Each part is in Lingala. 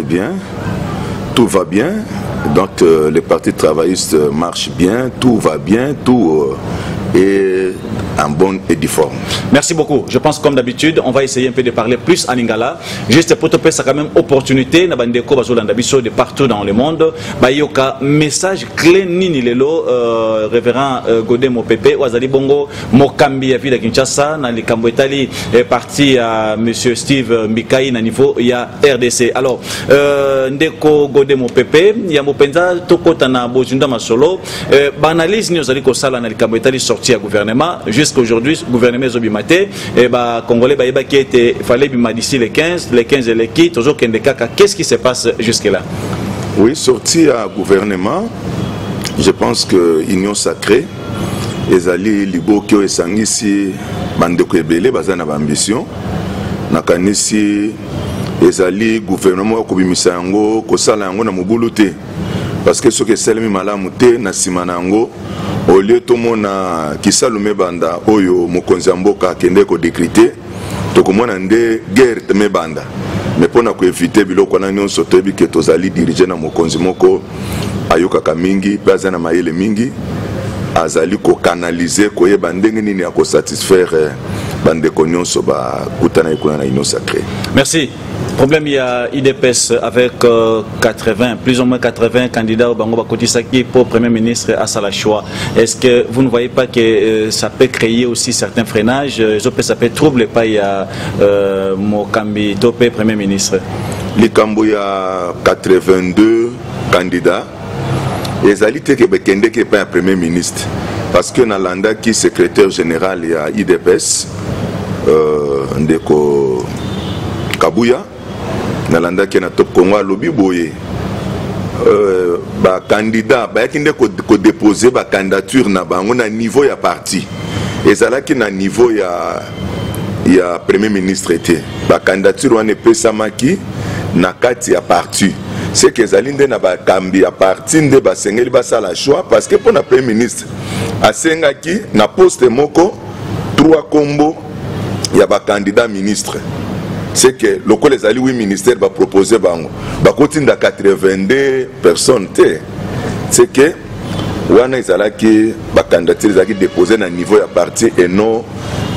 bien, tout va bien. Donc les partis travaillistes marchent bien, tout va bien, tout est en bonne et due forme. Merci beaucoup. Je pense comme d'habitude, on va essayer un peu de parler plus en lingala. Juste pour te faire quand même opportunité, de partout dans le monde. Bayoka message clé nini lelo révérend Godé Mopepe Wazali Bongo Mokambi à Ville Kinshasa na likambo etali parti à monsieur Steve Mbikai na niveau ya RDC. Alors ndeko Godé Mopepe ya mopenza tokota na bojunda masolo banalise ni ozali ko sala na likambo etali sorti ya gouvernement jusqu'à aujourd'hui gouvernement zobimate et ba congolais ba yeba qui était fallait bima d'ici les 15 et les qui toujours kende kaka. Qu'est-ce qui se passe jusque là? Oui, sorti à gouvernement, je pense que Union Sacrée ezali libo kyo esangisi bandeko ebele bazana ba ambition nakanisi ezali gouvernement ko bimisa yango ko sala yango na mobulu te parce que ce que selemi malamu te na simana yango au lieu to mona kisalume banda oyo mokonzi mboka kende ko décréter to komona nde guerre te me banda mais pona ko éviter biloko na nyonso toyebi ke tozali diriger na mokonzi moko ayoka mingi bazana mayele mingi azali ko canaliser ko yeba ndenge nini ya ko satisfaire bande nyonso ba kutana ikuna na Union Sacrée. Merci. Problème il y a IDPS avec 80, plus ou moins 80 candidats au Bango Bakotisaki pour Premier ministre à Salachua. Est-ce que vous ne voyez pas que ça peut créer aussi certains freinages? Ça peut troubler pas il y a Mokambi Topé Premier ministre. Les Cambo il y a 82 candidats. Les alités qui bekende qui pas un Premier ministre parce que Nalanda qui secrétaire général il y a IDPS ndeko Kabuya Nalanda qui na top Congo lobi boye ba candidat ba yakinde ko déposer ba candidature na bango na niveau ya parti ezala ki na niveau ya premier ministre était ba candidature wana pesamaki na kati ya parti c'est que ezalinde na ba kambi ya parti nde ba sengeli ba sala choix parce que pour na premier ministre asengaki na poste moko 3 combos ya ba candidat ministre. C'est que les alliés oui ministère va proposer bango ba continue à 82 personnes. C'est que wana izala ki ba candidature zaki déposer na niveau ya parti et non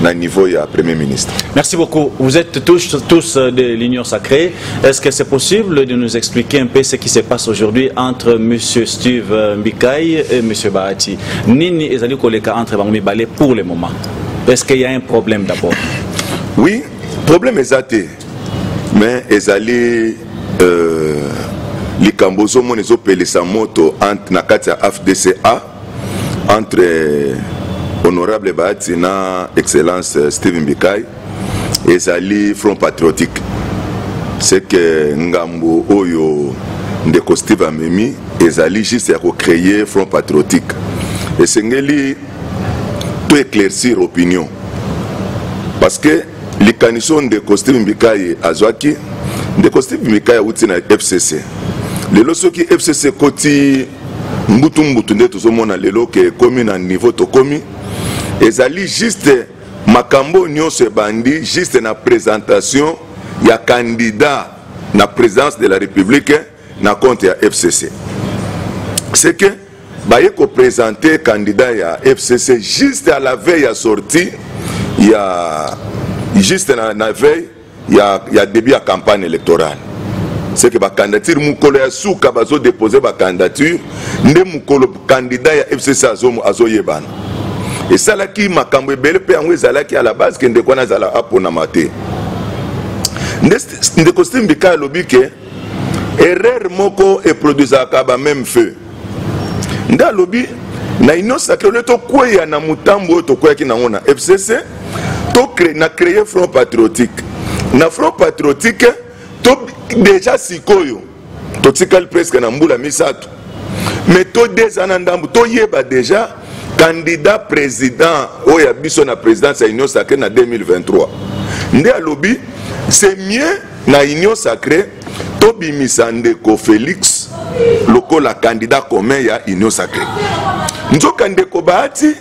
na niveau ya premier ministre. Merci beaucoup. Vous êtes tous de l'Union Sacrée. Est-ce que c'est possible de nous expliquer un peu ce qui se passe aujourd'hui entre monsieur Steve Mbikai et monsieur Bahati? Nini ezali koleka entre bango mibale pour le moment? Est-ce qu'il y a un problème d'abord? Oui, problème exacté. Mais ezali les Cambozo monezo pelesa moto entre nakati FDCA entre honorable Bahati na excellence Steve Mbikai ezali Front Patriotique. C'est que ngambo oyo ndeko Steve Amemi ezali juste ya ko créer Front Patriotique. Et sengeli tout éclaircir opinion. Parce que les canissons de Steve Mbikai Azwaki, de Steve Mbikai outi na FCC. Lelo soki FCC koti mbutu nde tozomona lelo ke komi na niveau to komi ezali juste makambo nyonso bandi juste na présentation ya candidat na présidence de la République na compte ya FCC. C'est que baye ko présenter candidat ya FCC juste à la veille à sortie ya juste na veille il y a début à campagne électorale. C'est que ba candidature mukolo ya suka bazo déposer ba candidature nde mukolo candidat ya FCC azo yebana. Et ça là qui makambo ebele pe yango ezala ki à la base que ndeko na zala apona mate. Nde costume bika lobi ke erreur moko et produisaka ba même feu. Nda lobi na Union Sacrée to kweya na mutambo to kweya ki na ngona FCC na créer Front Patriotique. Na Front Patriotique to déjà sikoyo to tikal presque na mbula misato. Mais to des anandambu to yeba déjà candidat président oya biso na présidence ya Union Sacrée na 2023. Nde alobi c'est mieux na Union Sacrée to bimisa ndeko Félix lokola candidat commun ya Union Sacrée. Nzoka ndeko Bahati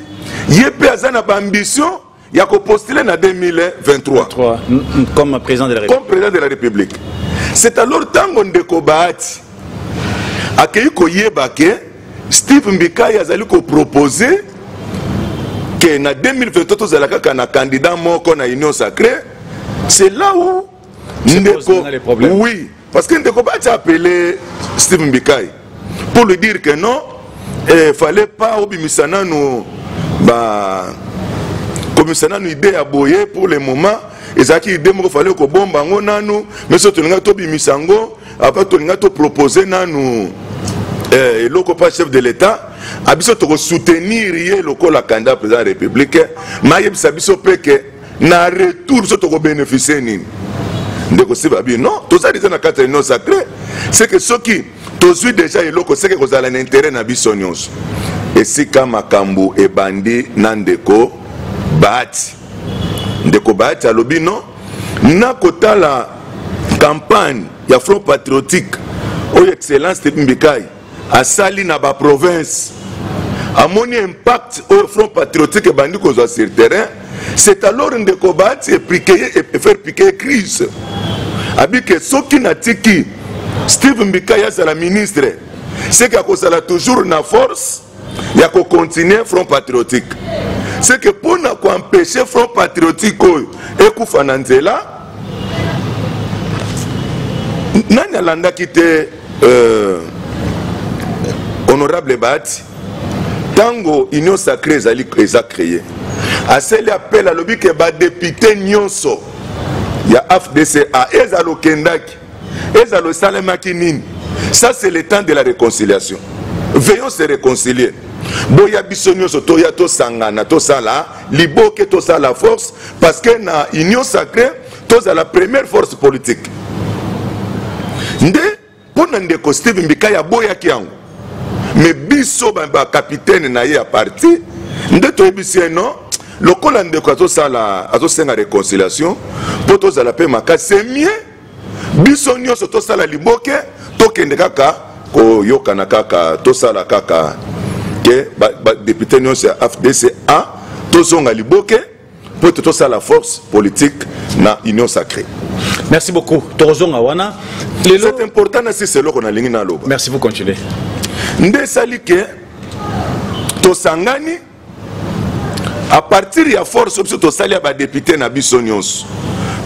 yepe azana ba ambition il y a postulé en 2023 comme président de la République. Comme président de la République. C'est alors tango ndeko Bahati akei koyeba ke Steve Mbikai azali ko proposer que na 2023 tozala kaka na candidat moko na Union Sacrée. C'est là où ndeko, oui, parce que ndeko Bahati a appelé Steve Mbikai pour lui dire que non, il fallait pas obimisana no ba komisana no idée à boyer pour le moment. Ezaki idée moko fallait ko bomba ngo nanu, mais surtout nga to bimisango, après to nga to proposer nanu le pas chef de l'État, a biso to soutenir le local candidat président de la République, mais il a biso pe que na retour biso to bénéficier ni. Ndeko Steve bien non, tout ça dans la carte non sacrée, c'est que ceux qui tozui déjà le local c'est que vous avez l'intérêt na biso nyonso. Et si kama makambo e bandi na ndeko Bahati. Ndeko Bahati alobi non, na kota la campagne ya Front Patriotique o excellence Steve Mbikai a sali na ba province a moni impact au Front Patriotique bandi ko zo sur terrain. C'est alors ndeko Bahati et faire piquer crise abi que soki na tiki Steve Mbikai ya la ministre c'est qu'il a toujours na force ya ko continuer Front Patriotique. C'est que pour empêcher Front Patriotique et Koufananzela, nani alanda kite honorable Bahati tango Union Sacrée eza créé. A celle appel à lobby que ba député nyonso ya FDCA ezalo kendaki ezalo salemaki nini. Ça c'est le temps de la réconciliation. Veillons se réconcilier. Boya bisonyo soto ya to sangana to sala liboke to sala force parce que na Union Sacrée to la première force politique. Nde pona ndeko Steve Mbikai ya boya kiango. Mais biso ba capitaine na ye a parti nde to ebisi non lokola ndeko to sala azo senga réconciliation poto za la paix maka c'est mieux bisonyo soto sala liboke to kende kaka ko yokana kaka to sala kaka député non c'est FDCA tozonga liboke pour tout ça la force politique na Union Sacrée. Merci beaucoup tozonga wana c'est important si c'est là qu'on a ligne na loba. Merci, vous continuez. Nde sali ke to sangani à partir ya force to sali ba député na biso nyonso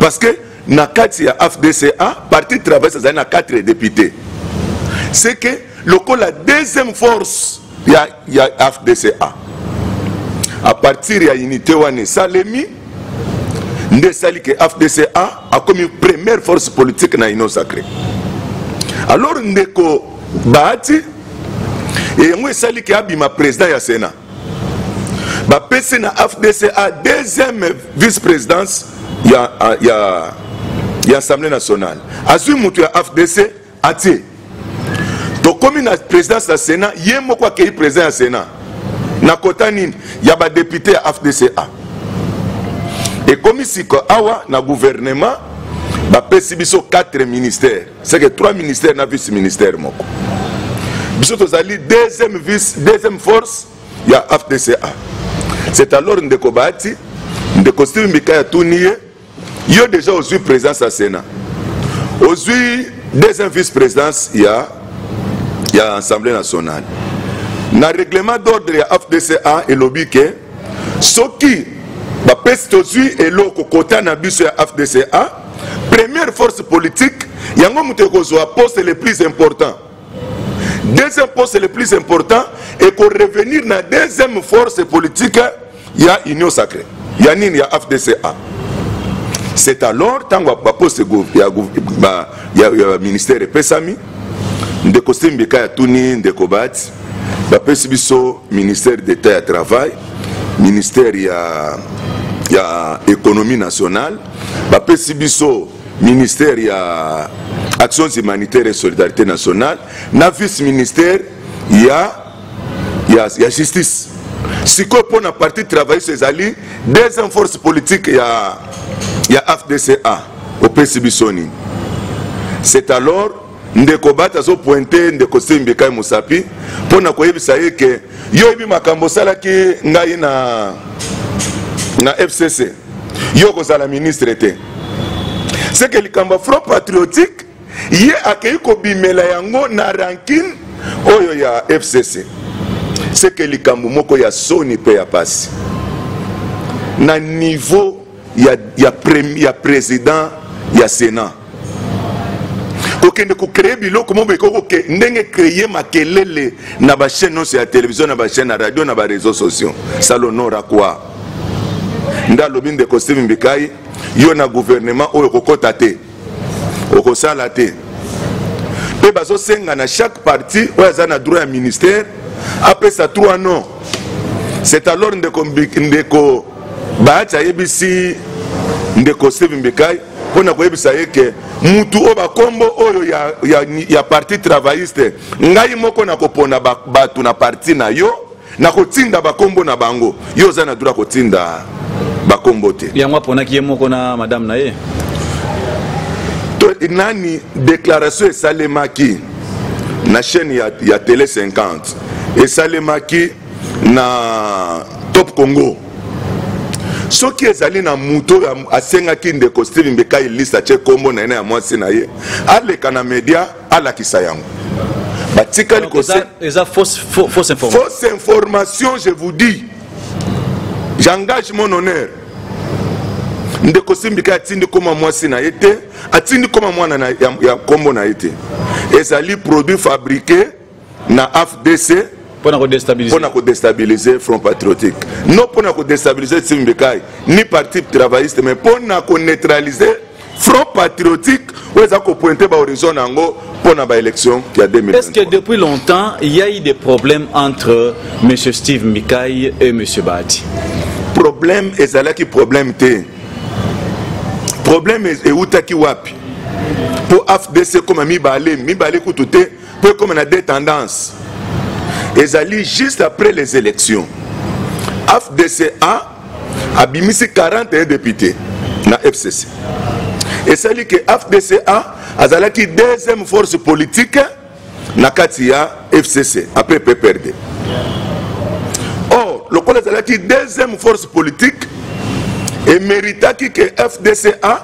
parce que na kati ya FDCA parti travail ça na 4 députés. C'est que la deuxième force il y a FDCA. À partir de l'unité Wane Salemi, nous savons que FDCA a comme une première force politique dans l'Union Sacrée. Alors, nous Bahati et nous savons que Abima président du Sénat. Bah, PC na FDCA deuxième vice-présidence, il y a l'Assemblée nationale. Azui Moutou FDC Ati. Donc comme une présidence du Sénat, il y a un qui est président du Sénat. Na kotanin, il y a des députés à FDCA. Et comme ici, awa na gouvernement, il y a 4 ministères. C'est que 3 ministères na vice-ministère. Biso tozali deuxième force, il y a FDCA. C'est alors ndeko Bahati, ndeko Steve Mbikai ya Touniye, il y a déjà aujourd'hui présidence du Sénat. Aujourd'hui, deuxième vice-présidence, il y a l'Assemblée nationale. Dans le règlement d'ordre de la FDCA et lobby que ceux qui pèsent et l'autre côté na biso ya FDCA, première force politique, il y a un poste le plus important. Deuxième poste le plus important et pour revenir dans la deuxième force politique, il y a Union Sacrée. Il y a FDCA. C'est alors, tant que poste il y a le ministère de Pesami, de Steve Mbikai Touni, de Bahati, le ministère d'État et Travail, ministère de l'économie nationale, le ministère de Actions humanitaires et solidarité nationale, le vice-ministère, il y a justice. Si on a parti travailler sur les alliés, deuxième force politique, il y a FDCA au PCB. C'est alors ndeko Bahati azo pointé ndeko Steve Mbikai Musapi pour na koyebisa ye ke yo ebi makambo salaki ngai na FCC yo ko sala ministre té c'est que likambo Front Patriotique ye akei kobimela yango na ranking oyo ya FCC. C'est que likambo moko ya soni pe ya pasi na niveau ya président ya Sénat kokende ko créer biloko mo beko ke ndenge créer makelele na ba chaîne non ya télévision na ba chaîne na radio na ba réseaux sociaux ça l'honneur à quoi nda lobin de Steve Mbikai yo na gouvernement oyo kokota te okosala te pe bazo senga na chaque parti oyo za na droit ya ministère après ça 3 noms. C'est alors ndeko Bacha yebisi ndeko Steve Mbikai pona ko yebisa yeke mutu oba kombo oyo ya parti travailliste ngai moko na kopona batu na parti na yo na kotinda bakombo na bango yo za na droit kotinda bakombo te ya mwa pona ki moko na madame na ye to nani déclaration esalemaki na chaîne ya télé 50 esalemaki na Top Congo soki ezali na muto asengaki ndeko Steve Mbikai liste che kombo na ene ya mwasi na ye aleka na media alakisa yango batikali kose fausse information. Je vous dis, j'engage mon honneur. Ndeko Steve Mbikai atindi koma mwasi na ete atindi koma mwana na ya kombo na ete ezali produit fabriqué na FDC pour déstabiliser Front Patriotique. Non pour déstabiliser Steve Mbikai ni parti travailliste, mais pour neutraliser Front Patriotique où ils ont pointé par horizon pour la élection qui a 2023. Est-ce que depuis longtemps il y a eu des problèmes entre M. Steve Mbikai et M. Bahati? Problème est qui problème té. Problème est où qui wapi. Pour FDC comme mi balé koutoute pour comme on a des tendances. Ils allaient juste après les élections. FDCA a bimisi 41 députés dans FCC. Et c'est là que FDCA a la deuxième force politique dans Katia FCC après PPRD. Or, le collège a la deuxième force politique et mérita que FDCA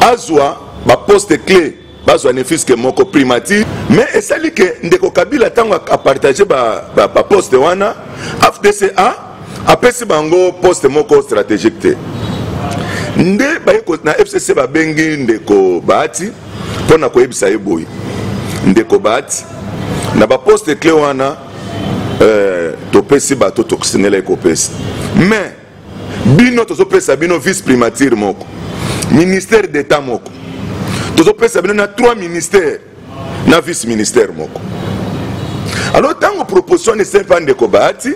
a un poste clé. Bazwa ne fiske moko primature mais esali ke ndeko Kabila tango a partager ba poste wana FDCA apesi bango poste moko stratégique te nde bayeko na FCC ba bengi ndeko Bahati pona ko yebisa yeboyi ndeko Bahati na ba poste clé wana topesi ba to tokusinela ekopesi mais bino tozopesa bino vice primature moko ministère d'état moko tous les 3 ministères, na vice-ministère. Alors, tant que proposition ne s'est pas Ndeko Bahati,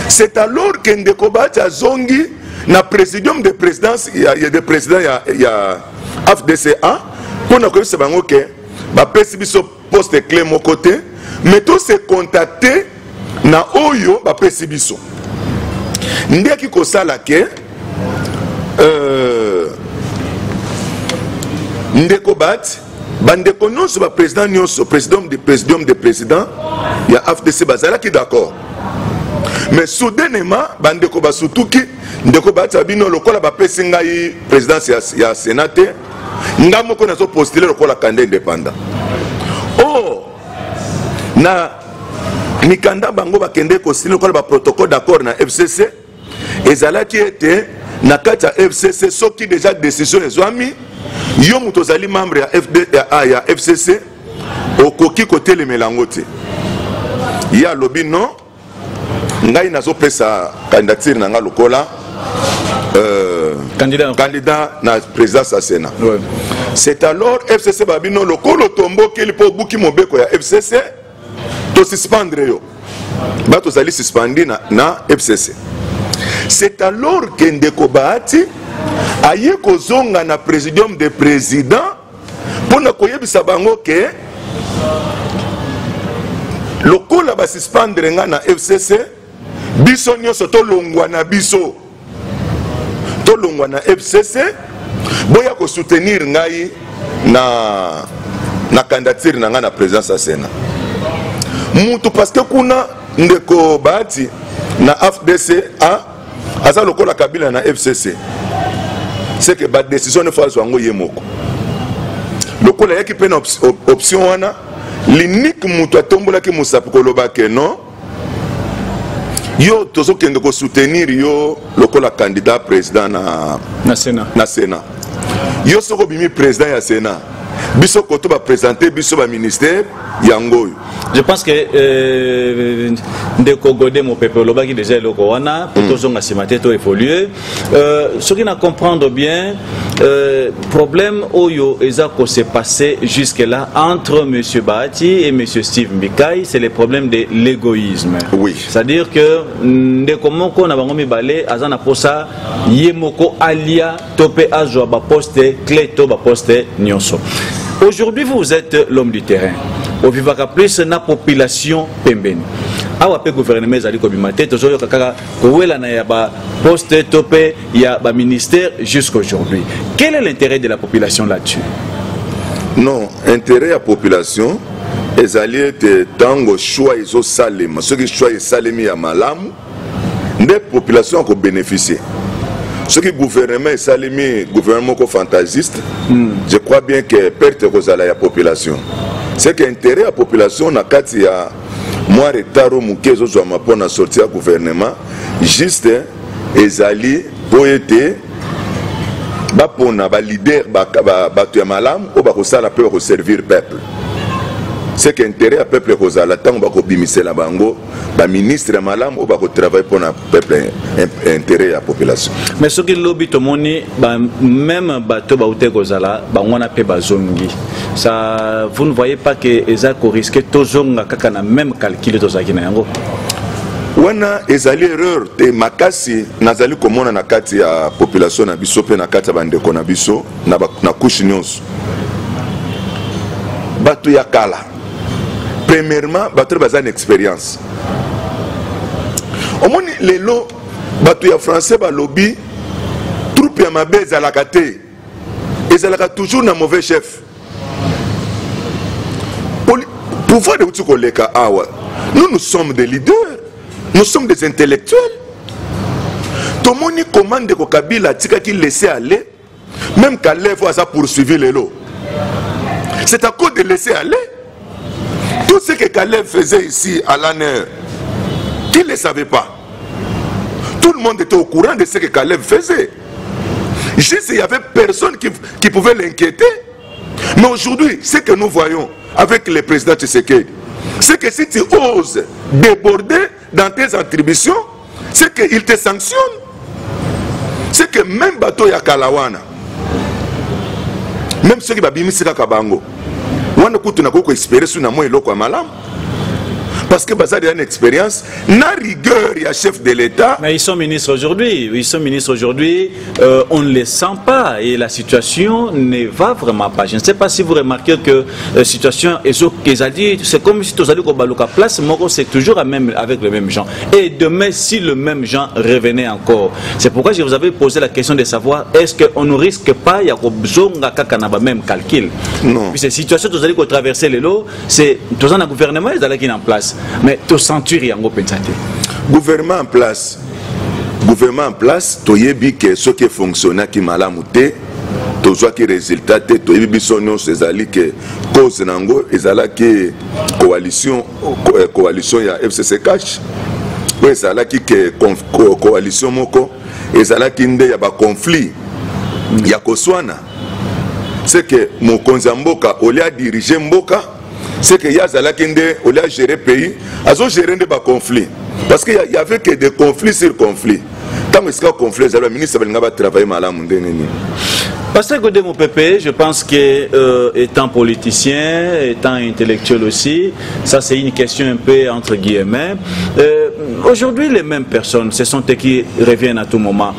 c'est alors que Ndeko Bahati a zongi na présidium de présidence, il y a des présidents, il y a FDCA, pour nous connaître que ba pesibiso poste clé mon côté, mais tout se contacter na oyo ba pesibiso. Ndeki ko sala ke Ndeko Bahati bandeko nyonso ba président nyonso président de président ya FDC bazala ki d'accord mais soudainement bandeko basutuki Ndeko Bahati abino lokola ba pesi ngai présidence ya sénateur ngamo ko nazo postuler lokola candidat indépendant na mikanda bango bakende ko signer lokola ba protocole d'accord na FCC ezalaki ete na kati ya FCC soki déjà décision ezwami yo mutozali membre ya FCC okoki kotelemela yango te ya lobi non ngai nazopesa candidature na nga lokola candidat na présidence ya Sénat. Ouais. C'est alors FCC babino lokolo tombokeli po buki mobeko ya FCC to suspendre yo bato zali suspendi na FCC. C'est alors que Ndeko Bahati aye kozonga na présidium de président pona koyebisa bango ke lokola ba suspendre nga na FCC biso nyonso tolongwa na biso tolongwa na FCC boya ko soutenir ngai na candidature na nga na présidence ya Sénat mutu parce que kuna Ndeko Bahati na FDCA aza lokola Kabila na FCC c'est que ba décision ne fasse wango yemoko lokola yaki pe na option wana l'unique mutu atombolaki mosapi koloba ke non yo tozokende kosoutenir yo lokola candidat président na Sénat yo soko bimi président ya Sénat biso koto ba présenter biso ba ministère yango. Je pense que ndeko Godé mon peuple loba qui déjà loko wana plutôt zonga simate to évoluer ce qui na comprendre bien problème oyo ezako s'est passé jusque là entre monsieur Bahati et monsieur Steve Mbikai, c'est le problème de l'égoïsme. Oui. C'est-à-dire que ndeko moko na bango mibale azana posa yemoko alia topé azwa ba poste clé to ba poste nyonso. Aujourd'hui vous êtes l'homme du terrain. Au vivaka plus na population pembeni. Awa pe gouvernement ezali ko bimate tozoyo kaka kowela na ya ba poste topé ya ba ministère jusqu'aujourd'hui. Quel est l'intérêt de la population là-dessus? Non, intérêt à la population ezali ete tango choix izo salema, ceux qui choix salemi ya malamu, des populations ko bénéficier. Ce qui gouvernement salemi gouvernement ko fantasiste, je crois bien que perte kozala ya population. C'est que intérêt à la population na kati ya moi retard muke zo zwa mapona sortir gouvernement juste ezali poete ba pona ba leader ba to malam o ba ko sala pe ko servir peuple. C'est que intérêt à peuple kozala tango ba ko bimisela bango ba ministre malam o ba ko travailler pour na peuple intérêt à population. Mais ce qui lobby to moni ba même bato ba ute kozala ba ngona pe bazongi. Ça, vous ne voyez pas que ezako risque tozonga kaka na même calcul tozaki na yango. Wana ezali erreur te makasi nazali komona na kati ya population na biso pe na kati ya bandeko na biso na couche nyonso. Bato ya kala. Premièrement, bato bazana expérience. Omoni lelo bato ya français ba lobby troupe ya mabe ezalaka te. Ezalaka toujours na mauvais chef. Pouvoir de Utukoleka Awa, nous sommes des leaders, nous sommes des intellectuels. Tout le monde commande de Kabila Tika qui laissait aller, même Kalev a poursuivi les lots. C'est à cause de laisser aller. Tout ce que Kalev faisait ici à l'année, qui ne le savait pas. Tout le monde était au courant de ce que Kalev faisait. Juste, il n'y avait personne qui pouvait l'inquiéter. Mais aujourd'hui, ce que nous voyons avec le président Tshisekedi, c'est que si tu oses déborder dans tes attributions, c'est qu'il te sanctionne. C'est que même bateau ya Kalawana, même ceux qui va bimisika kabango, wana kutu na koko espérer sur na mo eloko malam. Parce que Bazar a une expérience, na rigueur, il y a chef de l'État. Mais ils sont ministres aujourd'hui. On ne les sent pas et la situation ne va vraiment pas. Je ne sais pas si vous remarquez que la situation c'est comme si tous allez au Balouka place, Moko c'est toujours avec les mêmes gens. Et demain, si le même gens revenait encore, c'est pourquoi je vous avais posé la question de savoir est-ce qu'on ne risque pas, il y a un même calcul. Non. Puis cette situation, tous allez traverser les lots, c'est tous un gouvernement, ils allaient en place. Mais tu centuries yango pensate. Gouvernement en place, tu yebi que ce qui fonctionne qui malamute, tu vois que résultat te, tu yebi bisonyo ces alliés que cause nango, ezala que coalition ya FCC cash, ou ezala que coalition moko, ezala kinde ya ba conflit, ya koswana. C'est que mon konzamboka au lieu diriger mboka. C'est que Yazala Kende, au lieu de gérer le pays, ils ont géré des conflits. Parce qu'il n'y avait que des conflits sur conflits. Tant qu'il y a un conflit, le ministre va travailler mal à mon déni. Pasteur Godé mon pépé, je pense que étant politicien, étant intellectuel aussi, ça c'est une question un peu entre guillemets. Aujourd'hui, les mêmes personnes, ce sont eux qui reviennent à tout moment.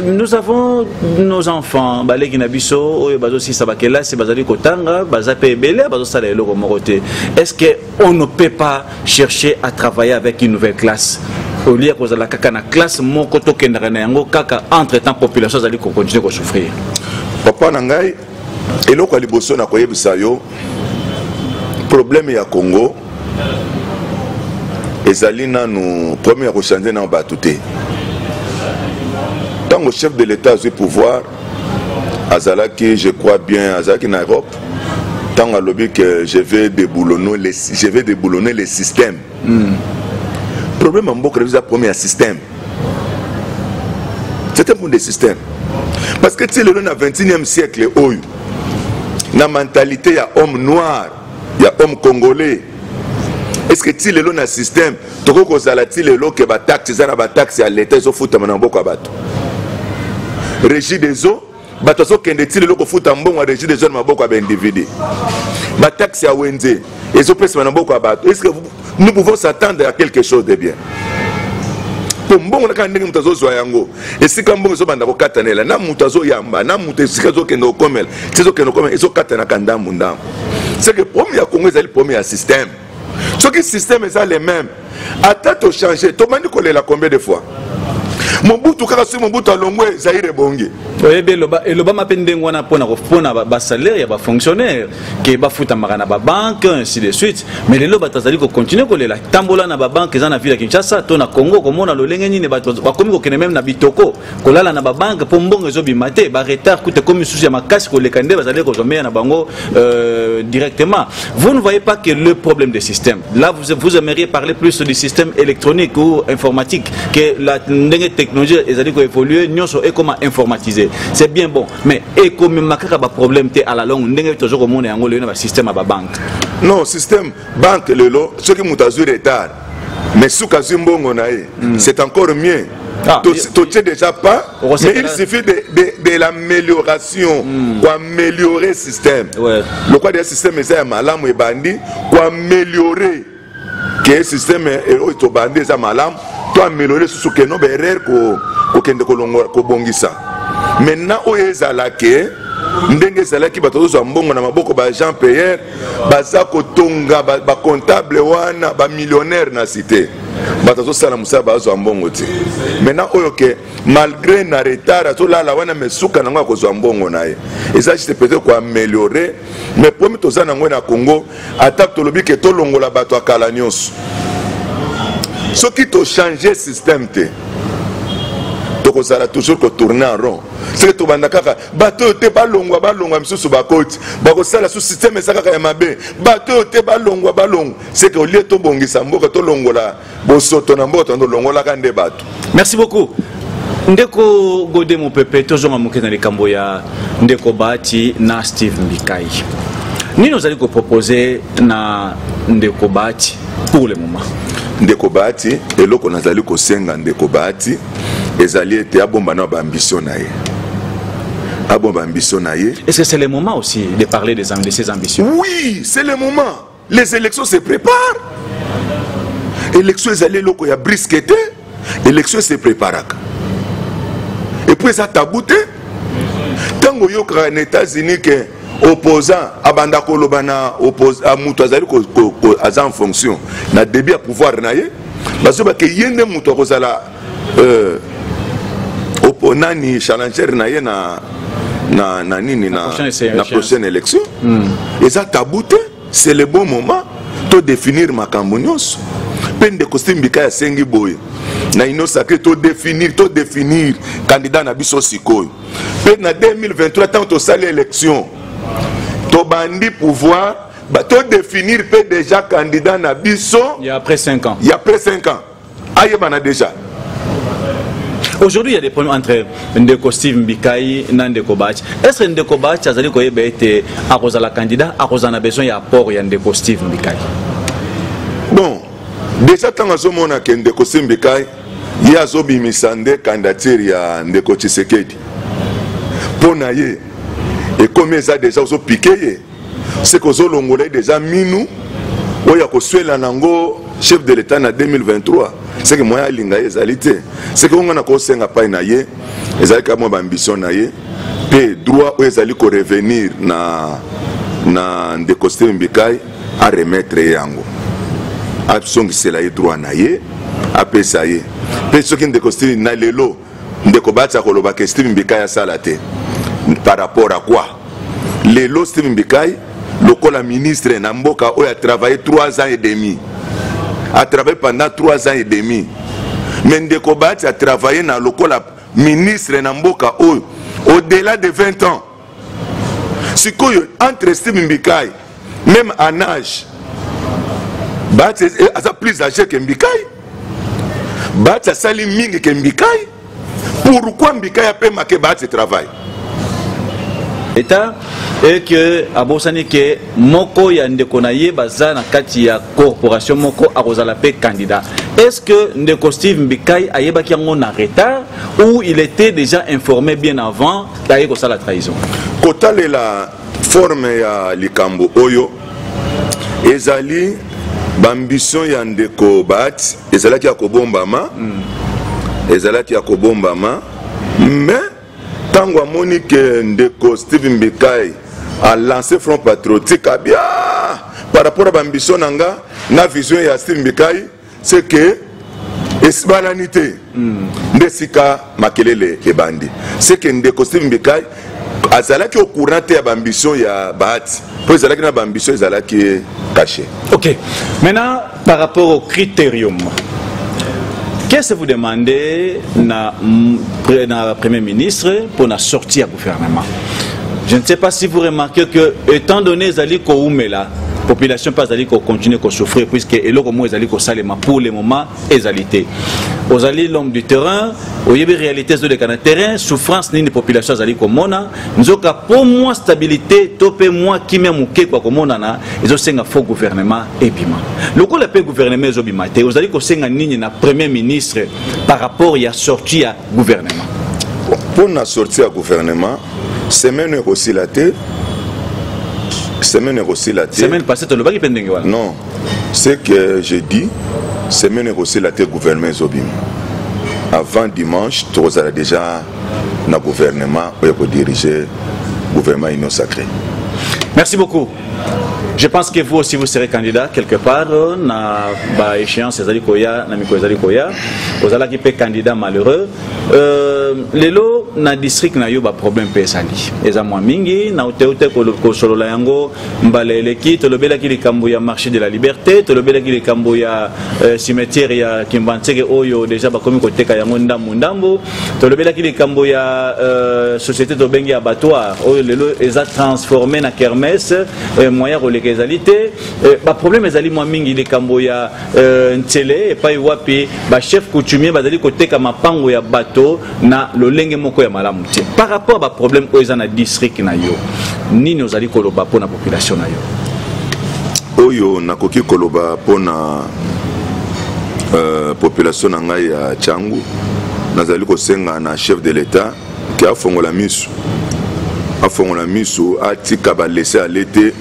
Nous avons nos enfants, est-ce qu'on ne peut pas chercher à travailler avec une nouvelle classe? Au lieu de la classe, entre-temps, la population va continuer à souffrir. Papa Nangai, et là, quand il y a problème ya Congo, Ezalina nous premier à changer dans Batouté. Tant que chef de l'État a eu pouvoir, Azalaki, je crois bien, Azalaki en Europe, tant à lobby que je vais déboulonner les systèmes. Le problème en beaucoup c'est le premier système. C'est un point de système. Parce que tu sais, le 21e siècle, la mentalité, il y a homme noir, il y a homme congolais. Est-ce que tu sais, le système, tu sais que les taxes à l'État, ils sont foutus dans beaucoup de régie des eaux, bato so kende ti le ko futa mbongo régie des eaux maboko ba individu. Ba taxe ya wenze, ezo pesa na mboko bato. Est-ce que nous pouvons s'attendre à quelque chose de bien? Pour mbongo na ndenge mutazo zwa yango. Esika mbongo zo banda ko katanela na mutazo yamba, na mutu esika zo kende okomela. Tizo kende okomela ezo katana kanda mundam. C'est que premier Congo est le premier système. Ce qui système est les mêmes. Attends de changer. Tu m'as dit qu'on l'a combien de fois? Mobutu kaka si Mobutu alongwe Zaire bongi. Oyebe loba mapende ngwana pona ba salaire ya ba fonctionnaire ke ba futa makana ba banque ainsi de suite. Mais les loba tazali ko continuer ko lela tambola na ba banque za na ville ya Kinshasa to na Congo ko mona lolenge nini ba komi ko kene même na bitoko ko lala na ba banque po mbongo zo bimate ba retard kute komi susi ya makasi ko lekande ba zali ko zomeya na bango directement. Vous ne voyez pas que le problème des systèmes. Là vous aimeriez parler plus du système électronique ou informatique que la technologie est évoluer nous et comment informatiser c'est bien bon mais et comme makaka ba problème té à la longue ndenge toujours au monde yango le na système à ba banque non système banque lelo ce qui mutazu retard mais sous kazimbongo nae c'est encore mieux tu déjà pas mais il suffit de l'amélioration pour améliorer le système le quoi des systèmes est malamu et bandi pour améliorer que le système est au bandi ça malamu to améliorer ce que nos erreurs ko kende ko bongisa maintenant o ezala ke ndenge ezala ki bato zo mbongo na maboko ba Jean Pierre baza ko tonga ba comptable wana ba millionnaire na cité bato zo sala musa ba zo mbongo ti maintenant oyo ke malgré na retard to la wana mesuka na ngwa ko zo mbongo nae ezali c'est peut-être ko améliorer mais pour to za na ngwa na Congo attaque to lobi ke to longola bato akala nyonso. Ce qui t'a changé le système, tu as toujours tourné en rond. C'est que tu as bateau te balongwa balongwa misusu bakoti bakosala sous système esaka ya mabe bateau te balongwa balongwa c'est que au lieu to bongisa mboka to longola bosoto na mboka to longola kande bato. Merci beaucoup. Ndeko Godé mon pépé toujours mamuke na likambo ya Ndeko Bahati na Steve Mbikai. Ni nous allons proposer na Ndeko Bahati pour le moment. Ndeko Bahati eloko nazali ko senga Ndeko Bahati ezali ete abomba na ba ambition na ye. Abomba ambition na ye. Est-ce que c'est le moment aussi de parler de ses ambitions? Oui, c'est le moment. Les élections se préparent. Élections ezali loko ya brisquete, élections se préparent. Et puis ça tabouté. Tango yo ka na États-Unis que opposant abanda kolobana opposant mutu azali ko en fonction na début à pouvoir naye parce que yende mutu kozala opponani challenger naye na prochaine élection et ça tabouté c'est le bon moment de définir makambo nyonso peine de costume bika sengi boy na inosa que to définir candidat na biso sikoyo peine na 2023 tant to sali élection to bandi pouvoir to définir peut déjà candidat na biso il y a après 5 ans. Il y a après 5 ans. Ayebana déjà. Aujourd'hui, il y a des problèmes entre Ndeko Steve Mbikai et Ndeko Bahati. Est-ce que Ndeko Bahati a dit qu'il était à la candidat, à a besoin d'apport de Ndeko Steve Mbikai? Bon, déjà, tant que Ndeko Steve Mbikai, il y a Zobi Misande, candidature à Ndeko Tshisekedi. Pour naïe, et comme ça déjà piqué, c'est que Zolongolais déjà minou, où il y a que chef de l'État en 2023. C'est que moi, c'est que on a causé un pas naïe, et ça comme ambition naïe, puis droit où ils allaient revenir na de costumes Mbikai à remettre yango. Absong c'est là droit naïe, après ça y est. Puis ce qui de costumes na lelo, Ndeko Bahati akoloba que Steve Mbikai a salate. Par rapport à quoi? Lelo Steve Mbikai, le col ministre Namboka a travaillé 3 ans et demi. A travaillé pendant 3 ans et demi. Mais Ndeko Bahati a travaillé dans le col ministre Namboka au-delà de 20 ans. Si entre Steve Mbikai même en âge Bahati a plus âgé que Mbikai. Bahati a sali mingi que Mbikai. Pourquoi Mbikai a fait marquer Bahati travail? État et que abosani ke moko ya ndeko na ye baza na kati ya corporation moko akozala pe candidat. Est-ce que ndeko Steve Mbikai ayebaki yango na retard ou il était déjà informé bien avant d'ailleurs ça la trahison? Kotale la forme ya likambo oyo ezali bambition ya ndeko Bahati ezalaki ya kobombama ezalaki ya kobombama mais tango amoni ke ndeko Steve Mbikai a lancé front patriotique a bien par rapport à bambition nanga na vision ya Steve Mbikai c'est que esbalanité ndesika makelele ebandi c'est que ndeko Steve Mbikai azalaki au courant ya bambition ya Bahati po ezalaki na bambition ezalaki caché. Ok, maintenant par rapport au critérium, qu'est-ce que vous demandez na Premier ministre pour la sortie à gouvernement? Je ne sais pas si vous remarquez que, étant donné Zali Koumela, la population pas Zali continue à souffrir, puisque Zali Salema pour le moment égalité. Aux alliés l'homme du terrain, au y a des réalités de terrain, souffrance ni des populations Zali Komona, nous avons pour moi stabilité, topé moi qui m'a mouké quoi Komona, ils ont un faux gouvernement et bima. Le coup la paix gouvernement ils ont bimate, aux alliés qu'on a ni na premier ministre par rapport à sortie à gouvernement. Pour la sortie à gouvernement, semaine aussi la tête. Semaine aussi la tête. Semaine passée, tu l'as pas dit. Non, c'est que j'ai dit, semaine aussi la tête gouvernement Zobim. Avant dimanche, tu as déjà le gouvernement pour diriger le gouvernement Union Sacrée. Merci beaucoup. Je pense que vous aussi vous serez candidat quelque part na ba échéance ezali koya na miko ezali koya ozala ki pe candidat malheureux lelo na district na yo ba problème pe sali eza mwa mingi na uteute ko solola yango mbalele ki to lobela ki likambo ya marché de la liberté to lobela ki likambo ya cimetière ya Kimbantseke oyo déjà ba komi ko teka yango ndambo to lobela ki likambo ya société to bengi abattoir oyo lelo eza transformé na kermesse moyen relégé égalité ba problème ezali mwa mingi likambo ya ntele epai wapi ba chef coutumier bazali koteka mapango ya bato na lolenge moko ya malamu te par rapport ba problème oyo eza na district na yo nini ozali koloba po na population na yo oyo nakoki koloba po na population na ngai ya Tchangu nazali kosenga na chef de l'état ki afongola misu atika ba laisser à l'été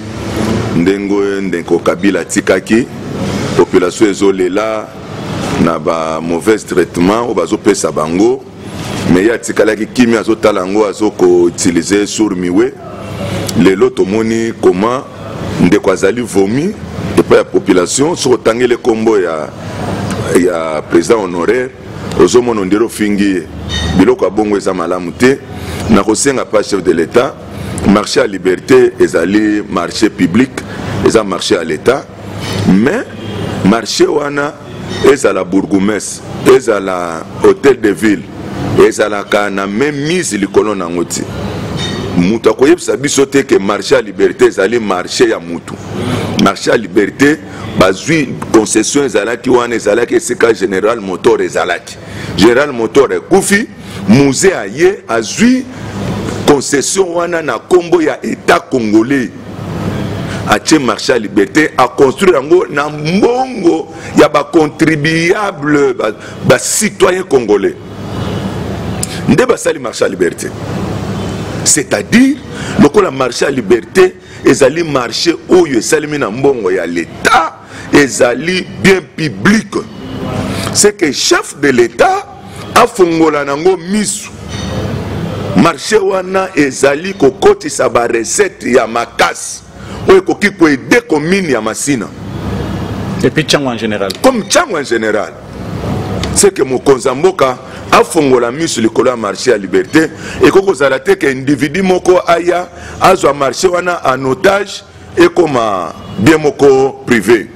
ndeko Kabila tikaki population ezolela na ba mauvais traitement o bazo pesa bango mais ya tikalaki kimi azotala yango azoko utiliser sur miwe lelo tomoni comment ndeko azali vomi et pas la population sur tangele kombo ya président honoraire ozomona ndero fingi biloko abongo eza malamu te na kosenga pa chef de l'état marché à liberté ezali marché public eza marché à l'état mais marché wana ezala bourgmestre ezala hôtel de ville ezala kana même mise likolo na ngoti mutu akoyebisa biso te ke marché à liberté ezali marché ya mutu marché à liberté bazwi concession ezalaki wana ezalaki esika général motor ezalaki général motor ekufi musée aye azwi concession wana na kombo ya état congolais atie marché à liberté a construire yango na mbongo ya ba contribuable ba citoyen congolais nde basali marché à liberté c'est-à-dire lokola marché à liberté ezali marché oyo esalemi na mbongo ya l'état ezali bien public c'est que chef de l'état afongola nango misu marché wana ezali kokotisa ba recette ya makasi oyo koki ko aider commune ya Masina et puis Tchangu en général comme Tchangu en général c'est que mokonza mboka afongola misu likolo ya marché ya liberté et kokozala te ke individu moko aya azwa marché wana en otage et comme bien moko privé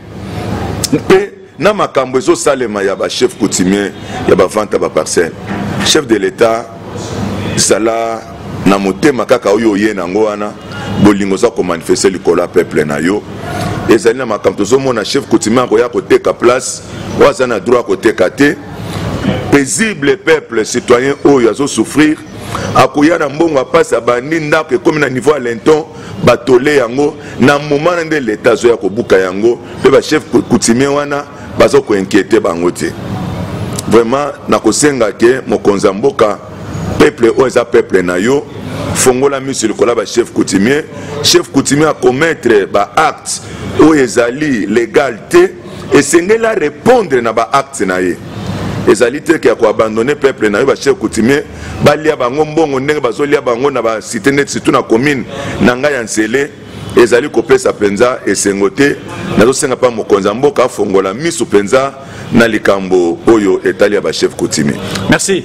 pe na makambo ezosalema ya ba chef coutumier ya ba vente ba parcelle chef de l'état zala na motema kaka oyo ye nango wana bolingo za ko manifester likolo peuple na yo ezali na makambo tozomona chef coutumier ko ya koteka place waza na droit koteka te paisible peuple citoyen oyo azo souffrir akoya na mbongo apasi abandi ndako ekomi na niveau ya lenton batole yango na moment nde l'état zo ya kobuka yango mpe bachef coutumier wana bazo koinquiete bango te vraiment nakosenga ke mokonzi ya mboka peuple oyo eza peuple na yo fongola miso likola bachef coutumier a commettre baacte oyo ezali légal te esengela répondre na baacte na ye ezali te ke akoabandonne peuple na yo bachef coutumier balia bango mbongo ndenge bazolia bango na basite neti surtout na commune na ngai ya Nsele ezali kopesa penza esengo te nazosenga pa mokonzi ya mboka afongola miso penza na likambo oyo etali ya bachef coutumier. Merci.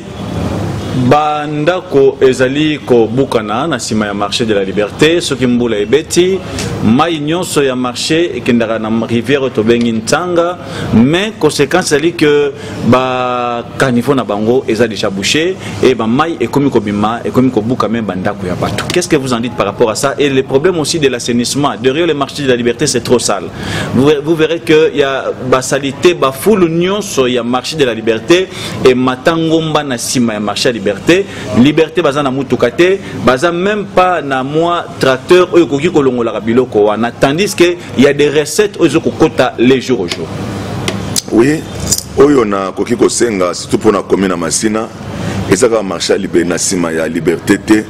Bandako ezali ko bukana na sima ya marché de la liberté soki mbula ebeti mai nyonso ya marché ekendaka na rivière tobengi Ntanga mais conséquence ali que ba caniveau na bango eza déjà bouché et ba mai ekomi ko bima ekomi ko buka même bandako ya bato. Qu'est-ce que vous en dites par rapport à ça et le problème aussi de l'assainissement derrière le marché de la liberté c'est trop sale. Vous verrez que il y a ba salité ba foule nyonso ya marché de la liberté et matangomba na sima ya marché liberté baza na mutukate baza même pas na moi tracteur oyo koki kolongola biloko wana tandis que il y a des recettes oyo kokota les jours au jour. Oui oyo na koki kosenga surtout pour na commune na Masina ezaka marché libéré na sima ya liberté te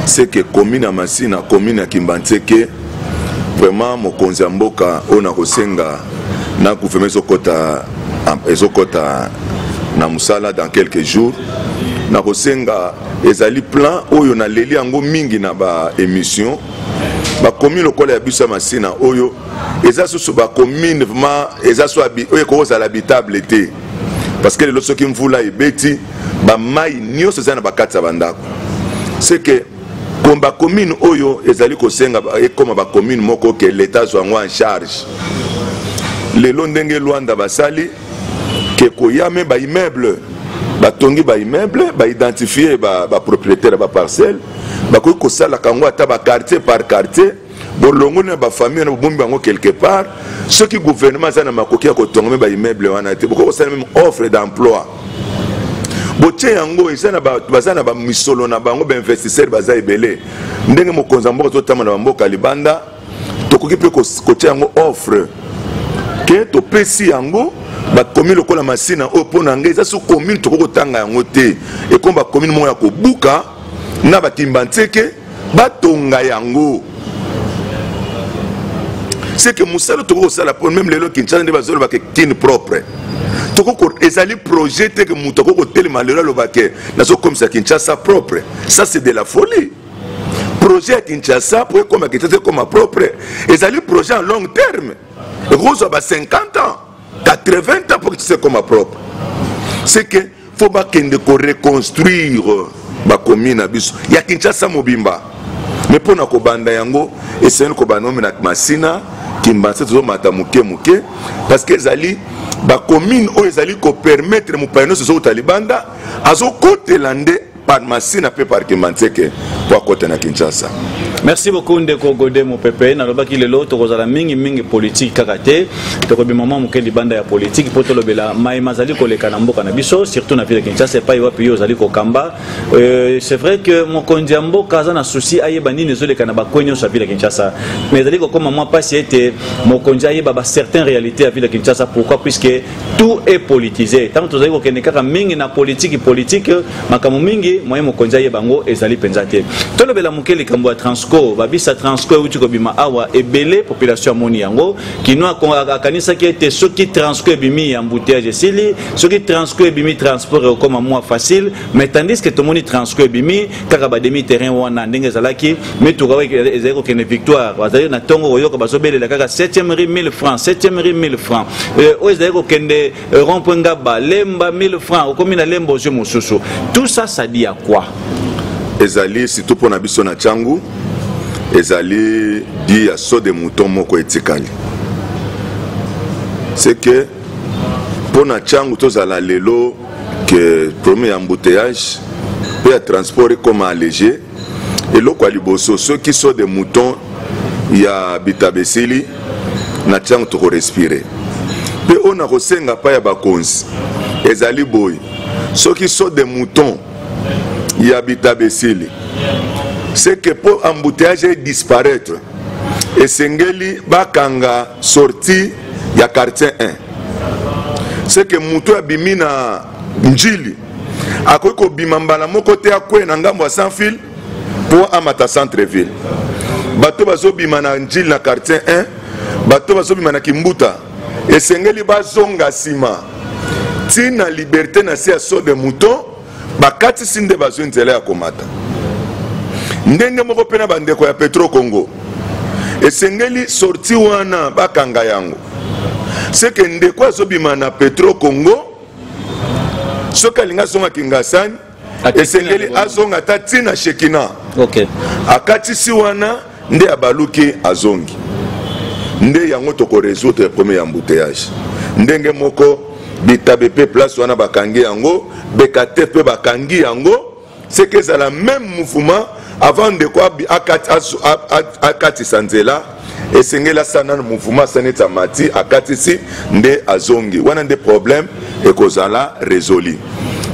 c'est que commune na Masina commune ya Kimbantseke vraiment mokonzi ya mboka oyo na kosenga na gouvernement ezokota na musala dans quelques jours na kosenga ezali plan oyo na leli yango mingi na ba émission ba commune lokola ya biso Masina oyo eza susu ba commune vraiment eza so oyo ko za habitable te parce que le soki mvula ebeti ba mai nyonso za na bakatsa bandako c'est que comme ba commune oyo ezali kosenga comme ba commune moko que l'état soit en charge lelo ndenge Luanda basali ke koyame ba immeuble batongi ba immeuble ba identifier ba propriétaire ba parcelle ba ko sala kango ata ba quartier par quartier bolongo na ba famille na bombi bango quelque part ce qui gouvernement za na makoki ya kotonga ba immeuble wana te boko sala même offre d'emploi botie yango ezana bazana ba misolo na bango ba investisseur baza ebele ndenge mokonza mboka zotama na mboka libanda tokoki pe kotie yango offre ke to pesi yango ba commune lokola Masina opona ngeza su commune to ko tanga yango te e komba commune mo ya ko buka na ba Kimbantseke batonga yango c'est que musala to ko sala pour même lelo Kinshasa nde bazolo ba ke kin propre to ko ezali projet te que muto ko telema lelo lo ba ke na so comme ça Kinshasa propre ça c'est de la folie projet à Kinshasa pour comme Kinshasa comme propre ezali projet à long terme rose ba 50 ans 80 ans pour que tu sois comme propre. C'est que faut pas qu'on reconstruire la commune abisso. Il y a Kinshasa Mobimba. Mais pour na kobanda yango et c'est une kobano na Masina Kimbantseke zo mata muke parce que zali ba commune o ezali ko permettre mu paino so talibanda azo côté landé par Masina pe par Kimbantseke pour côté na Kinshasa. Merci beaucoup Ndeko Godé mon pépé na lobaki lelo tokozala mingi politique kakate tokobi maman mukeli banda ya politique pour tolobela mai mazali koleka na mboka na biso surtout na ville Kinshasa c'est pas iwapi yo zali ko kamba c'est vrai que mokonzi ya mboka za na souci ayeba nini zoleka na bakonyo sa ville Kinshasa mais zali ko comme moi pas si était mokonzi ayeba ba certaines réalités à ville Kinshasa pourquoi puisque tout est politisé tant tozali ko kene kaka mingi na politique makamu mingi moyen mokonzi ayeba ngo ezali penzate tolobela mukeli kambo ya Transco babisa Transco uti ko bima awa ebele population moni yango kinwa akanisa ki était ceux qui Transco bimi embouteillage sili ceux qui Transco bimi transport comme moi facile mais tandis que tout moni Transco bimi kaka ba demi terrain wana ndenge zalaki mais to kawe ezeko kene victoire bazali na tongo oyoka bazobele kaka 7e rue 1000 francs 7e rue 1000 francs o ezeko kende rond-point ba lemba 1000 francs comme na lembo je mususu tout ça ça dit à quoi ezali surtout pour na biso na Tchangu ezali di ya so de mouton moko etikali c'est que pour na Tchangu tozala lelo que premier embouteillage peut être transport comme allégé et l'eau quoi liboso ceux qui sont des moutons il y a bitabesili na tiang to respirer pe on a kosenga pa ya bakonzi ezali boy ceux qui sont des moutons il y a bitabesili c'est que pour embouteillage disparaître et sengeli bakanga sorti ya quartier 1 c'est que mouton abimi na njili akoki kobima mbala moko te akwe na ngambo ya sans fil pour amata centre ville bato bazobima na njili na quartier 1 bato bazobima na kimbuta esengeli bazonga nsima ntina liberté na se ya so de mouton bakatisi nde bazwi nzela ya komata ndenge moko mpe na bandeko ya Petro Congo esengeli sorti wana bakanga yango seke ndeko azobima na Petro Congo soki alingi azonga Kingasani esengeli azonga ta ntina Shekina akatisi wana nde abaluki azongi nde yango tokoresoudre premier embouteillage ndenge moko bitabe pe place wana bakangi yango bekate pe bakangi yango c'est que c'est la même mouvement avant de quoi akatisa nzela esengela sana na mouvement saneta mati akatisi nde azongi wana nde problème ekozala résolu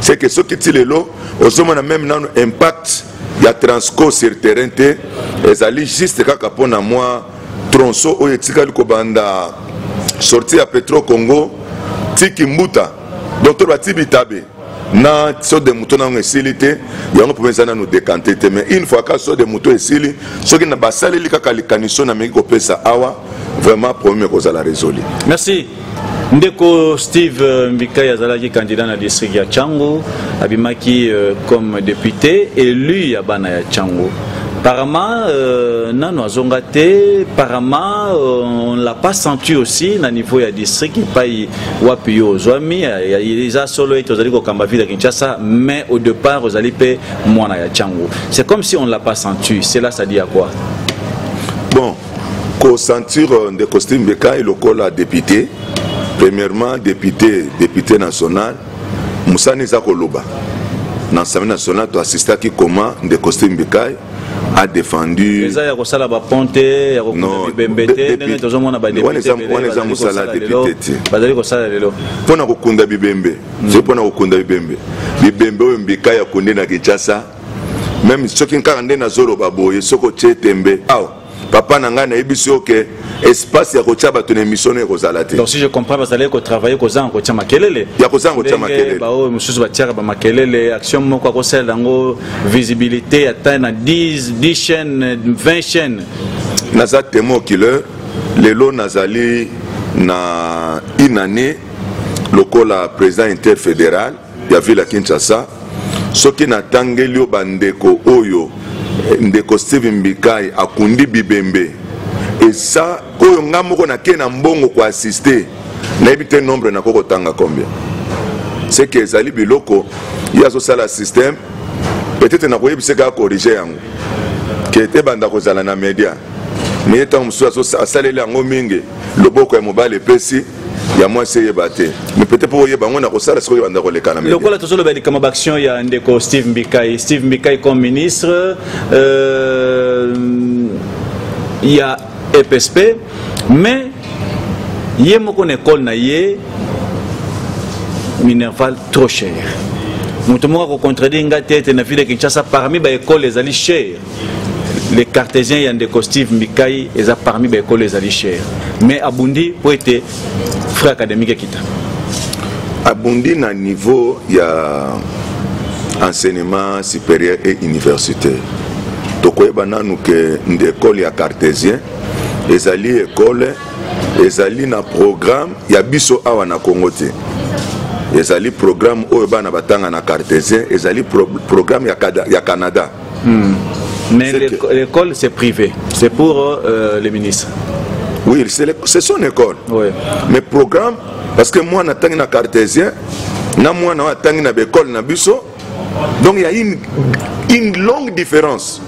c'est que ce qui tilelo ozomona même nano impact ya transco sur terrain te ezali juste kaka pona moi tronçon oyo etikali kobanda sorti ya Petro Congo tiki mbuta docteur batibitabe na so de mouton na esili te yango pomeza na nous décanter te mais une fois que so de mouton esili soki na basaleli kaka likaniso na meki kopesa awa vraiment problème kozala résolu. Merci. Ndeko Steve Mbikai azalaki candidat na district ya Tchango abimaki comme député élu ya bana ya Tchango. Apparemment, non, apparemment, on ne l'a pas senti aussi au niveau du district, il n'y a pas il a solo été aux Kambaville Kinshasa, mais au départ, aux Alipé, Tchango. C'est comme si on ne l'a pas senti. Cela, ça dit à quoi? Bon, qu'on sentir des costumes Beka et le col à député, premièrement, député national, Moussa Nizakoloba. Dans l'Assemblée nationale, tu assistes à qui comment des costumes Beka a défendu. Papa nanga na ebisi oke espace ya kotia bato na émission na kozalate. Donc si je comprends vous allez travailler kozanga kotia makelele. Ya kozanga kotia makelele. Ba o mususu batia ba makelele action moko akosela dango visibilité atteint 10 chaînes 20 chaînes. Naza temo killer lelo nazali na une année lokola président interfédéral ya ville ya Kinshasa soki na tangeli o bandeko oyo ndeko Steve Mbikai akundi bibembe et ça oyo ngamoko na ke na mbongo ko assister na ebite nombre na koko tanga combien c'est que ezali biloko ya so sala système peut-être na koyebise ka corriger yango ke te banda ko zala na media mais tant musu so asaleli yango mingi loboko ya mobile pesi ya moi c'est yebate mais peut-être pour yeba ngona ko sala so yebanda ko lekana media lokola tozolo bali kama action ya ndeko Steve Mbikai comme ministre il y a EPSP mais yé moko école na yé minerval trop cher mutu moko ko contredire ngate na ville Kinshasa parmi ba école les ali cher les cartésiens y a des Steve Mbikai et ça parmi les écoles les ali cher mais abundi pour être frère académique kita abundi na niveau ya enseignement supérieur et universitaire tokoyeba nanu ke ndécole ya cartésien ezali école ezali na programme ya biso awa na Congo te ezali programme oyo bana batanga na cartésien ezali programme ya Canada. Mais l'école c'est privé, c'est pour les ministres. Oui, c'est son école. Oui. Mais programme, parce que moi, je suis cartésien, moi, je suis dans l'école na biso, donc il y a une longue différence.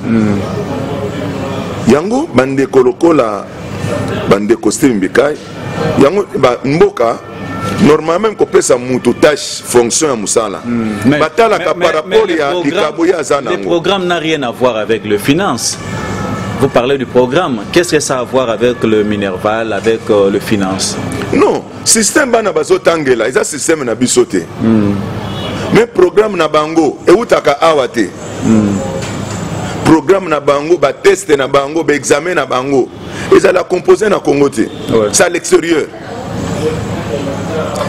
Yango, bande koloko la bande Steve Mbikai, yango, mboka, normalement qu'on peut sa tâche fonction à Moussala. Mais le programme n'a rien à voir avec le finance. Vous parlez du programme. Qu'est-ce que ça a à voir avec le Minerval, avec le finance? Non, système bana bazo tangela, c'est un système na bisoté. Mais programme na bango et utaka awate. Programme na bango, ba test na bango, ba examen na bango. Et ça la composé na Congo té. C'est à l'extérieur.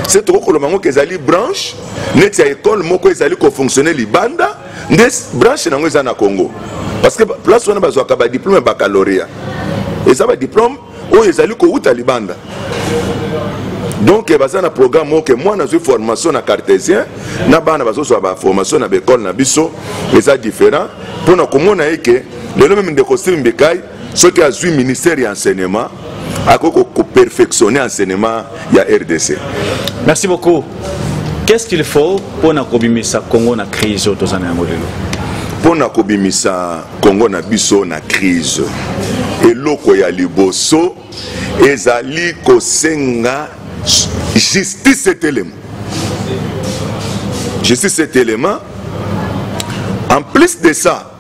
C'est trop que le bango que zali branche, net ya école moko ezali ko fonctionner libanda, ndes branche na ngo za na Congo. Parce que place on a besoin de diplôme baccalauréat. Et ça va diplôme où ils allaient au Talibanda. Donc il y a un programme que moi j'ai formation na cartésien, na bana bazo so ba formation na école na biso, et ça différent pour na komona que le même de costume bekai, ce qui a eu ministère de l'enseignement a ko perfectionner enseignement ya RDC. Merci beaucoup. Qu'est-ce qu'il faut pour na kobimisa Congo na crise tozana ngolelo? Pour na kobimisa Congo na biso na crise eloko ya liboso ezali kosenga justice cet élément. Justice cet élément. En plus de ça,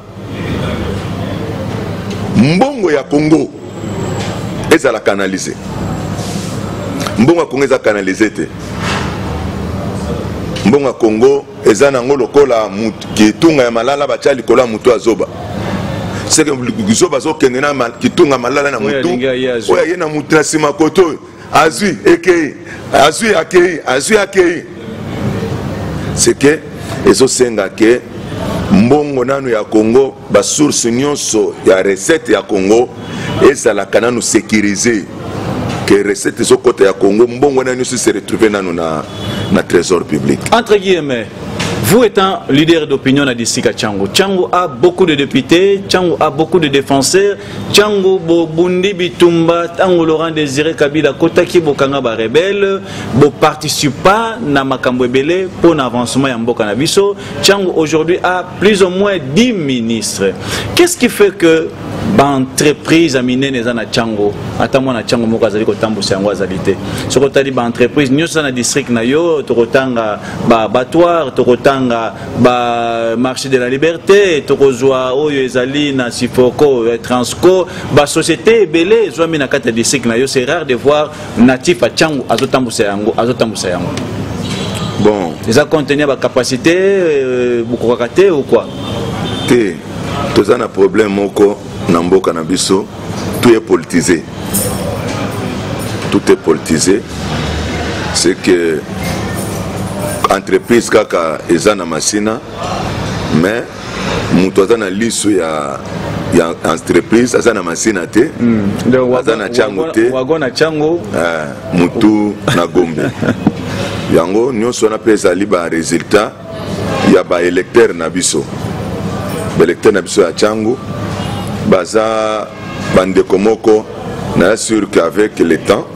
mbongo ya Congo ezala canalisé. Mbongo ya Congo ezala canalisé te. Mbongo ya Congo ezana ngolo kola kitunga ya malala bachali kola mutu azoba. C'est que zoba zo kendena kitunga malala na mutu. Oya yena mutu na sima koto. Azui ekei, azui akei, azui akei. C'est que ezo senga ke mbongo nanu ya Congo ba source nyonso ya recette ya Congo ezala kananu sécuriser que recette zo côté ya Congo mbongo nanu se retrouver nanu na trésor public. Entre guillemets, vous étant leader d'opinion à Disika Tchango, Tchango a beaucoup de députés, Tchango a beaucoup de défenseurs, Tchango Bobundi Bitumba, Tango Laurent Désiré Kabila Kotaki Bokanga ba rebelle, bo participa na Makambwebele pour l'avancement Yamboka Nabiso. Tchango aujourd'hui a plus ou moins 10 ministres. Qu'est-ce qui fait que l'entreprise a miné les ana Tchango, attends na Tchango moko azali ko tambusa yango azalité. Ce que tali ba entreprise nyonso na district na yo, tokotanga ba abattoir, tokotanga ba marché de la liberté, tokozwa oyo ezali na Sifoko, Transco, ba société belé zo mina kata district na yo, c'est rare de voir natif à Tchango azotambusa yango, azotambusa yango. Bon, les a contenir ba capacité beaucoup raté ou quoi? Té, tous un problème moko Namboka Nabiso, tout est politisé. Tout est politisé. C'est que entreprise kaka ezana masina, mais mutozana lisu ya entreprise azana masina te, azana chango te, wagona chango, mutu na gombe. Yango nyonso na pesa liba résultat ya ba électeur Nabiso. Ba électeur Nabiso ya chango. Baza bande komoko na sûr qu'avec le temps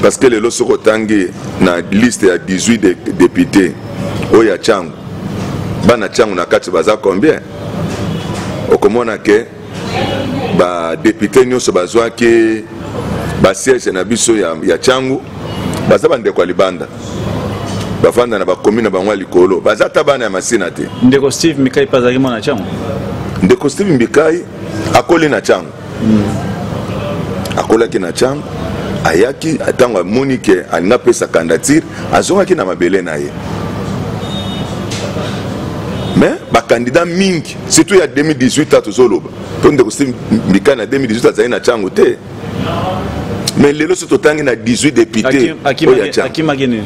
parce que les losoko tangi na liste ya 18 députés oya changu bana changu na kati baza combien okomona ke ba député nyonso bazwa ke ba siège na biso ya changu baza bande kwa libanda bafanda na ba commune bangwa likolo baza tabana ya masina te ndeko Steve Mikai pazaki mona changu ndeko Steve Mikai akoli na chango akolaki na chango ayaki atango monike alinga pesa candidature azongaki na mabele na ye mais ba candidat mingi surtout ya 2018 atozoloba to ndeko Steve Mikai na 2018 azali na chango te mais lelo soto tangi na 18 députés akimagene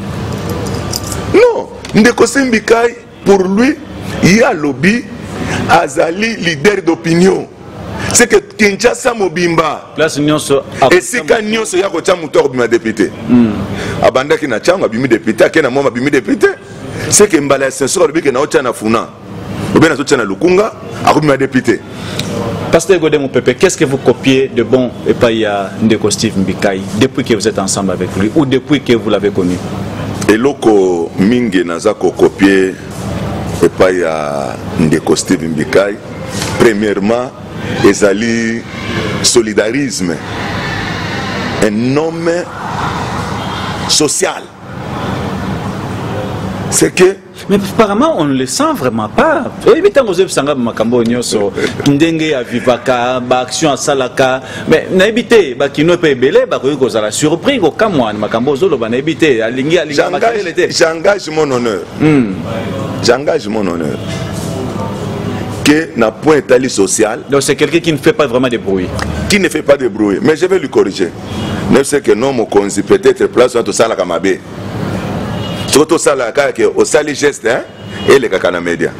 non ndeko Steve Mikai pour lui il y a lobby azali leader d'opinion. C'est que Kinshasa Mobimba place nyonso et si ka nyonso ya ko tia muto bima député abanda ki na chango bimi député akena moma bimi député c'est que mbala ascenseur biki na ocha na funa ou bien na ocha na lukunga akubima député. Pasteur Godemo Pepe, qu'est-ce que vous copiez de bon et pas il y a Ndeko Steve Mikai depuis que vous êtes ensemble avec lui ou depuis que vous l'avez connu? Et loko mingi naza ko copier et pas il y a Ndeko Steve Mikai. Premièrement ezali solidarisme, un homme social c'est que mais apparemment on ne le sent vraiment pas. Évidemment vous avez sanga makambo nyoso ndenge ya vivaka ba action salaka mais na éviter ba kino pe belé ba ko za la surprise ko kamwa makambo zolo ba na éviter alingi j'engage mon honneur. J'engage mon honneur que n'a point état social. Donc c'est quelqu'un qui ne fait pas vraiment de bruit. Qui ne fait pas de bruit, mais je vais lui corriger. Même c'est que non mon conseil peut-être place dans tout ça la kamabe. Surtout ça là que au sali geste hein et les kakana média.